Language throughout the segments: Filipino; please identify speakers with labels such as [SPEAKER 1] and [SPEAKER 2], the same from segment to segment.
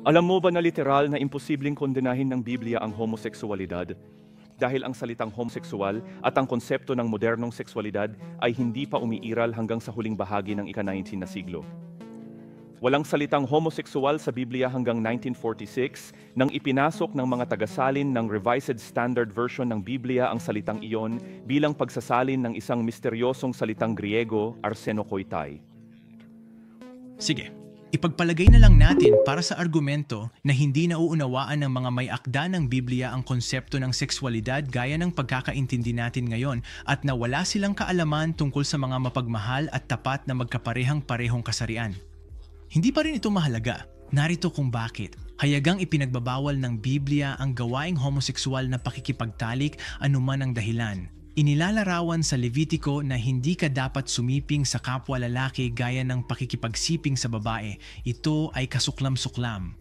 [SPEAKER 1] Alam mo ba na literal na imposibleng kondenahin ng Biblia ang homoseksualidad? Dahil ang salitang homoseksual at ang konsepto ng modernong seksualidad ay hindi pa umiiral hanggang sa huling bahagi ng ika-19 na siglo. Walang salitang homoseksual sa Biblia hanggang 1946 nang ipinasok ng mga tagasalin ng Revised Standard Version ng Biblia ang salitang iyon bilang pagsasalin ng isang misteryosong salitang Griego, arsenokoitai.
[SPEAKER 2] Sige, ipagpalagay na lang natin para sa argumento na hindi nauunawaan ng mga may akda ng Biblia ang konsepto ng sexualidad gaya ng pagkakaintindi natin ngayon at na wala silang kaalaman tungkol sa mga mapagmahal at tapat na magkaparehang-parehong kasarian. Hindi pa rin ito mahalaga. Narito kung bakit. Hayagang ipinagbabawal ng Biblia ang gawaing homoseksual na pakikipagtalik anuman ang dahilan. Inilalarawan sa Levitico na hindi ka dapat sumiping sa kapwa lalaki gaya ng pakikipagsiping sa babae. Ito ay kasuklam-suklam.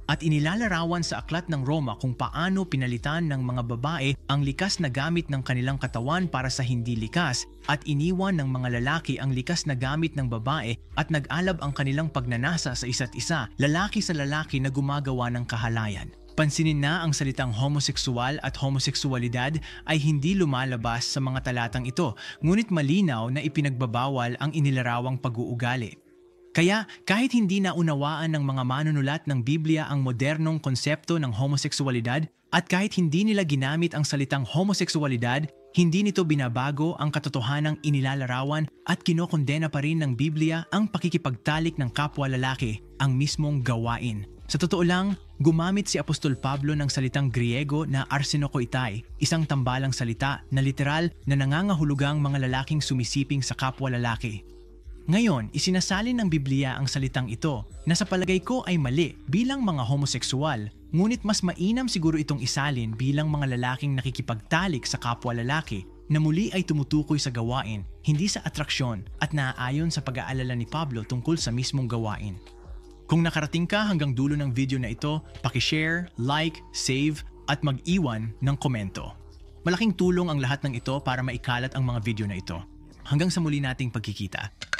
[SPEAKER 2] At inilalarawan sa Aklat ng Roma kung paano pinalitan ng mga babae ang likas na gamit ng kanilang katawan para sa hindi likas at iniwan ng mga lalaki ang likas na gamit ng babae at nag-alab ang kanilang pagnanasa sa isa't isa, lalaki sa lalaki na gumagawa ng kahalayan. Pansinin na ang salitang homoseksual at homoseksualidad ay hindi lumalabas sa mga talatang ito, ngunit malinaw na ipinagbabawal ang inilarawang pag-uugali. Kaya kahit hindi naunawaan ng mga manunulat ng Biblia ang modernong konsepto ng homoseksualidad at kahit hindi nila ginamit ang salitang homoseksualidad, hindi nito binabago ang katotohanang inilalarawan at kinokondena pa rin ng Biblia ang pakikipagtalik ng kapwa lalaki, ang mismong gawain. Sa totoo lang, gumamit si Apostol Pablo ng salitang Griego na arsenokoitai, isang tambalang salita na literal na nangangahulugang mga lalaking sumisiping sa kapwa lalaki. Ngayon, isinasalin ng Biblia ang salitang ito na sa palagay ko ay mali bilang mga homoseksual, ngunit mas mainam siguro itong isalin bilang mga lalaking nakikipagtalik sa kapwa lalaki na muli ay tumutukoy sa gawain, hindi sa atraksyon at naaayon sa pag-aalala ni Pablo tungkol sa mismong gawain. Kung nakarating ka hanggang dulo ng video na ito, paki-share, like, save at mag-iwan ng komento. Malaking tulong ang lahat ng ito para maikalat ang mga video na ito. Hanggang sa muli nating pagkikita.